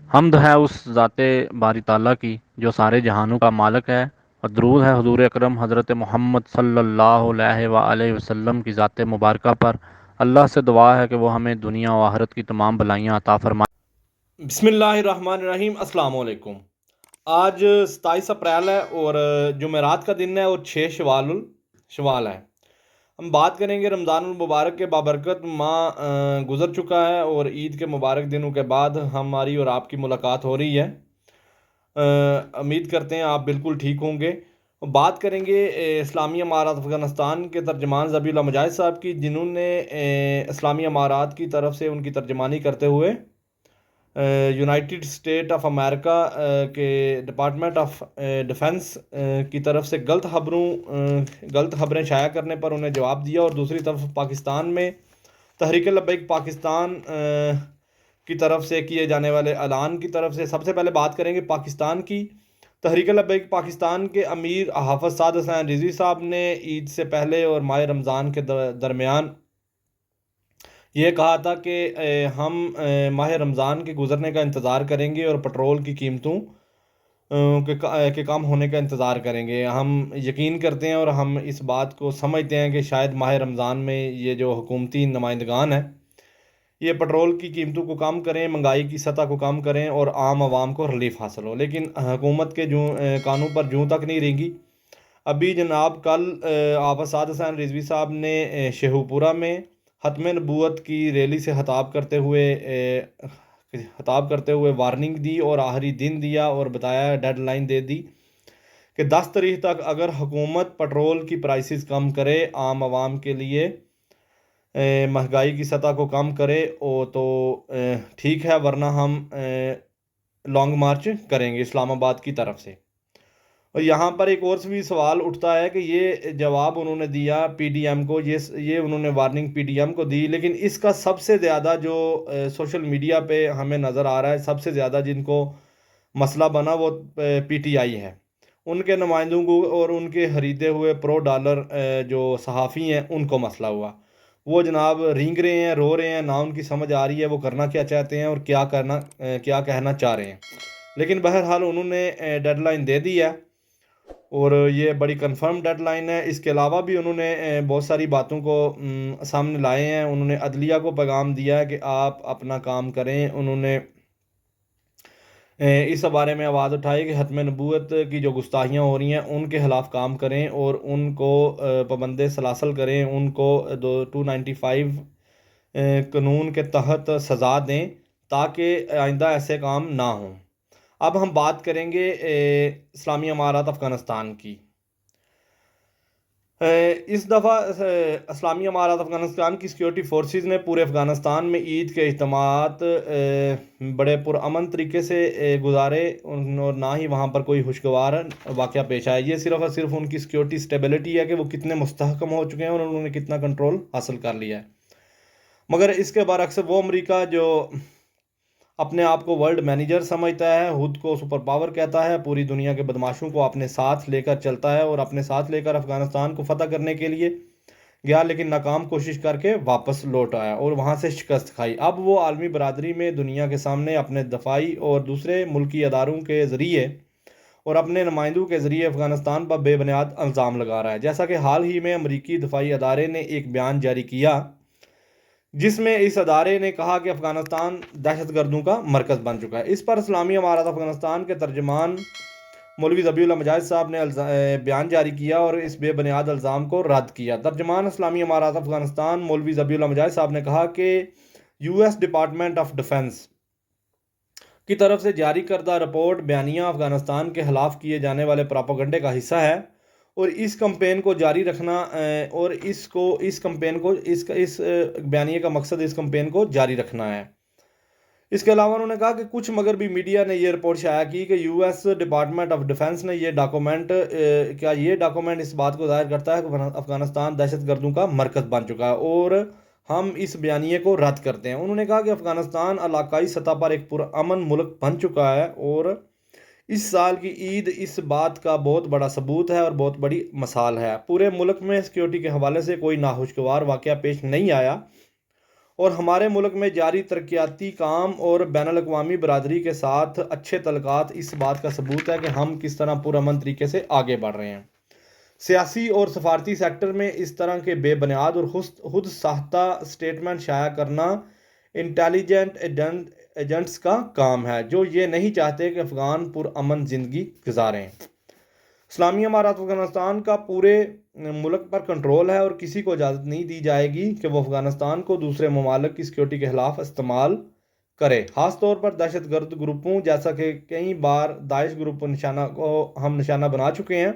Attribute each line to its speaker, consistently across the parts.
Speaker 1: حمد ہے اس ذات باری تعالیٰ کی جو سارے جہانوں کا مالک ہے، اور درود ہے حضور اکرم حضرت محمد صلی اللہ علیہ وآلہ وسلم کی ذات مبارکہ پر۔ اللہ سے دعا ہے کہ وہ ہمیں دنیا و آخرت کی تمام بلائیاں عطا فرمائے۔
Speaker 2: بسم اللہ الرحمن الرحیم۔ السلام علیکم۔ آج 27 اپریل ہے اور جمعرات کا دن ہے اور 6 شوال ہے۔ ہم بات کریں گے رمضان المبارک کے بابرکت ماہ گزر چکا ہے اور عید کے مبارک دنوں کے بعد ہماری اور آپ کی ملاقات ہو رہی ہے۔ امید کرتے ہیں آپ بالکل ٹھیک ہوں گے۔ بات کریں گے اسلامی امارات افغانستان کے ترجمان ذبیح اللہ مجاہد صاحب کی، جنہوں نے اسلامی امارات کی طرف سے ان کی ترجمانی کرتے ہوئے یونائٹڈ اسٹیٹ آف امریکہ کے ڈپارٹمنٹ آف ڈیفنس کی طرف سے غلط خبریں شائع کرنے پر انہیں جواب دیا، اور دوسری طرف پاکستان میں تحریک لبیک پاکستان کی طرف سے کیے جانے والے اعلان کی طرف سے سب سے پہلے بات کریں گے پاکستان کی۔ تحریک لبیک پاکستان کے امیر حافظ سعد حسین رضوی صاحب نے عید سے پہلے اور ماہ رمضان کے درمیان یہ کہا تھا کہ ہم ماہ رمضان کے گزرنے کا انتظار کریں گے اور پٹرول کی قیمتوں کے کم ہونے کا انتظار کریں گے۔ ہم یقین کرتے ہیں اور ہم اس بات کو سمجھتے ہیں کہ شاید ماہ رمضان میں یہ جو حکومتی نمائندگان ہیں یہ پٹرول کی قیمتوں کو کم کریں، مہنگائی کی سطح کو کم کریں اور عام عوام کو ریلیف حاصل ہو، لیکن حکومت کے کانوں پر جوں تک نہیں رہیں گی۔ ابھی جناب کل حافظ سعد حسین رضوی صاحب نے شیخو پورہ میں ختم نبوت کی ریلی سے خطاب کرتے ہوئے وارننگ دی اور آخری دن دیا اور بتایا، ڈیڈ لائن دے دی کہ 10 تاریخ تک اگر حکومت پٹرول کی پرائسز کم کرے، عام عوام کے لیے مہنگائی کی سطح کو کم کرے تو ٹھیک ہے، ورنہ ہم لانگ مارچ کریں گے اسلام آباد کی طرف سے۔ اور یہاں پر ایک اور بھی سوال اٹھتا ہے کہ یہ جواب انہوں نے دیا پی ڈی ایم کو، یہ انہوں نے وارننگ پی ڈی ایم کو دی، لیکن اس کا سب سے زیادہ جو سوشل میڈیا پہ ہمیں نظر آ رہا ہے، سب سے زیادہ جن کو مسئلہ بنا وہ پی ٹی آئی ہے۔ ان کے نمائندوں کو اور ان کے خریدے ہوئے پرو ڈالر جو صحافی ہیں ان کو مسئلہ ہوا۔ وہ جناب رینگ رہے ہیں، رو رہے ہیں، نہ ان کی سمجھ آ رہی ہے وہ کرنا کیا چاہتے ہیں اور کیا کہنا چاہ رہے ہیں۔ لیکن بہرحال انہوں نے ڈیڈ لائن دے دی ہے اور یہ بڑی کنفرم ڈیڈ لائن ہے۔ اس کے علاوہ بھی انہوں نے بہت ساری باتوں کو سامنے لائے ہیں۔ انہوں نے عدلیہ کو پیغام دیا ہے کہ آپ اپنا کام کریں۔ انہوں نے اس بارے میں آواز اٹھائی کہ ختم نبوت کی جو گستاخیاں ہو رہی ہیں ان کے خلاف کام کریں اور ان کو پابند سلاسل کریں، ان کو 295 قانون کے تحت سزا دیں تاکہ آئندہ ایسے کام نہ ہوں۔ اب ہم بات کریں گے اسلامی امارات افغانستان کی۔ اس دفعہ اسلامی امارات افغانستان کی سیکیورٹی فورسز نے پورے افغانستان میں عید کے اجتماعات بڑے پرامن طریقے سے گزارے اور نہ ہی وہاں پر کوئی خوشگوار واقعہ پیش آیا۔ یہ صرف اور صرف ان کی سیکیورٹی سٹیبلٹی ہے کہ وہ کتنے مستحکم ہو چکے ہیں اور انہوں نے کتنا کنٹرول حاصل کر لیا ہے۔ مگر اس کے برعکس وہ امریکہ جو اپنے آپ کو ورلڈ مینیجر سمجھتا ہے، خود کو سپر پاور کہتا ہے، پوری دنیا کے بدماشوں کو اپنے ساتھ لے کر چلتا ہے اور اپنے ساتھ لے کر افغانستان کو فتح کرنے کے لیے گیا، لیکن ناکام کوشش کر کے واپس لوٹ آیا اور وہاں سے شکست کھائی۔ اب وہ عالمی برادری میں دنیا کے سامنے اپنے دفاعی اور دوسرے ملکی اداروں کے ذریعے اور اپنے نمائندوں کے ذریعے افغانستان پر بے بنیاد الزام لگا رہا ہے، جیسا کہ حال ہی میں امریکی دفاعی ادارے نے ایک بیان جاری کیا جس میں اس ادارے نے کہا کہ افغانستان دہشت گردوں کا مرکز بن چکا ہے۔ اس پر اسلامی امارات افغانستان کے ترجمان مولوی ذبیح اللہ مجاہد صاحب نے بیان جاری کیا اور اس بے بنیاد الزام کو رد کیا۔ ترجمان اسلامی امارات افغانستان مولوی ذبیح اللہ مجاہد صاحب نے کہا کہ U S department of defence کی طرف سے جاری کردہ رپورٹ بیانیہ افغانستان کے خلاف کیے جانے والے پراپیگنڈے کا حصہ ہے اور اس کمپین کو جاری رکھنا اور اس بیانیے کا مقصد اس کمپین کو جاری رکھنا ہے۔ اس کے علاوہ انہوں نے کہا کہ کچھ مغربی میڈیا نے یہ رپورٹ شائع کی کہ U S department of defence نے یہ ڈاکومنٹ اس بات کو ظاہر کرتا ہے کہ افغانستان دہشت گردوں کا مرکز بن چکا ہے اور ہم اس بیانیے کو رد کرتے ہیں۔ انہوں نے کہا کہ افغانستان علاقائی سطح پر ایک پرامن ملک بن چکا ہے اور اس سال کی عید اس بات کا بہت بڑا ثبوت ہے اور بہت بڑی مثال ہے۔ پورے ملک میں سیکیورٹی کے حوالے سے کوئی ناخوشگوار واقعہ پیش نہیں آیا اور ہمارے ملک میں جاری ترقیاتی کام اور بین الاقوامی برادری کے ساتھ اچھے تعلقات اس بات کا ثبوت ہے کہ ہم کس طرح پرامن طریقے سے آگے بڑھ رہے ہیں۔ سیاسی اور سفارتی سیکٹر میں اس طرح کے بے بنیاد اور خود ساختہ اسٹیٹمنٹ شائع کرنا انٹیلیجنٹ ایجنٹس کا کام ہے، جو یہ نہیں چاہتے کہ افغان پرامن زندگی گزاریں۔ اسلامی امارات افغانستان کا پورے ملک پر کنٹرول ہے اور کسی کو اجازت نہیں دی جائے گی کہ وہ افغانستان کو دوسرے ممالک کی سیکیورٹی کے خلاف استعمال کرے، خاص طور پر دہشت گرد گروپوں جیسا کہ کئی بار داعش گروپ کو ہم نشانہ بنا چکے ہیں،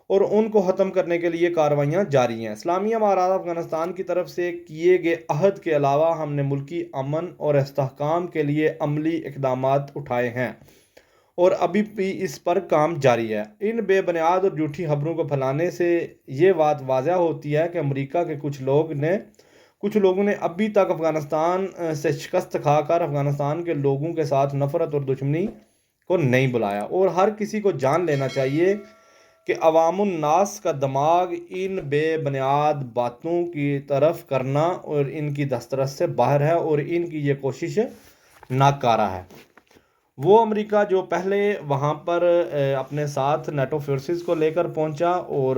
Speaker 2: اور ان کو ختم کرنے کے لیے کارروائیاں جاری ہیں۔ اسلامی امارات افغانستان کی طرف سے کیے گئے عہد کے علاوہ ہم نے ملکی امن اور استحکام کے لیے عملی اقدامات اٹھائے ہیں اور ابھی بھی اس پر کام جاری ہے۔ ان بے بنیاد اور جھوٹی خبروں کو پھیلانے سے یہ بات واضح ہوتی ہے کہ امریکہ کے کچھ لوگوں نے ابھی تک افغانستان سے شکست کھا کر افغانستان کے لوگوں کے ساتھ نفرت اور دشمنی کو نہیں بلایا، اور ہر کسی کو جان لینا چاہیے کہ عوام الناس کا دماغ ان بے بنیاد باتوں کی طرف کرنا اور ان کی دسترس سے باہر ہے، اور ان کی یہ کوشش ناکارہ ہے۔ وہ امریکہ جو پہلے وہاں پر اپنے ساتھ نیٹو فورسز کو لے کر پہنچا اور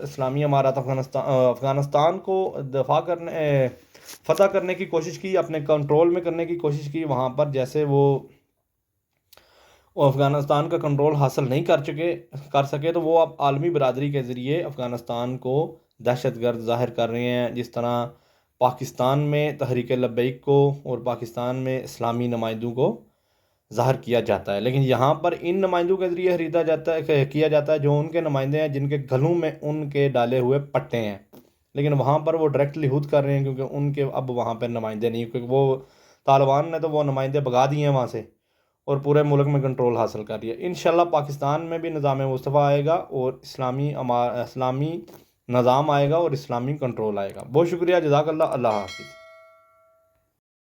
Speaker 2: اسلامی امارات افغانستان کو فتح کرنے کی کوشش کی، اپنے کنٹرول میں کرنے کی کوشش کی، وہاں پر جیسے وہ افغانستان کا کنٹرول حاصل نہیں کر سکے، تو وہ اب عالمی برادری کے ذریعے افغانستان کو دہشت گرد ظاہر کر رہے ہیں، جس طرح پاکستان میں تحریک لبیک کو اور پاکستان میں اسلامی نمائندوں کو ظاہر کیا جاتا ہے، لیکن یہاں پر ان نمائندوں کے ذریعے کیا جاتا ہے جو ان کے نمائندے ہیں، جن کے گلوں میں ان کے ڈالے ہوئے پٹے ہیں، لیکن وہاں پر وہ ڈائریکٹلی خود کر رہے ہیں کیونکہ ان کے اب وہاں پہ نمائندے نہیں، کیونکہ وہ طالبان نے تو وہ نمائندے بھگا دیے ہیں وہاں سے اور پورے ملک میں کنٹرول حاصل کر لیا۔ انشاءاللہ پاکستان میں بھی نظام مصطفیٰ آئے گا اور اسلامی نظام آئے گا اور اسلامی کنٹرول آئے گا۔ بہت شکریہ، جزاک اللہ، اللہ حافظ۔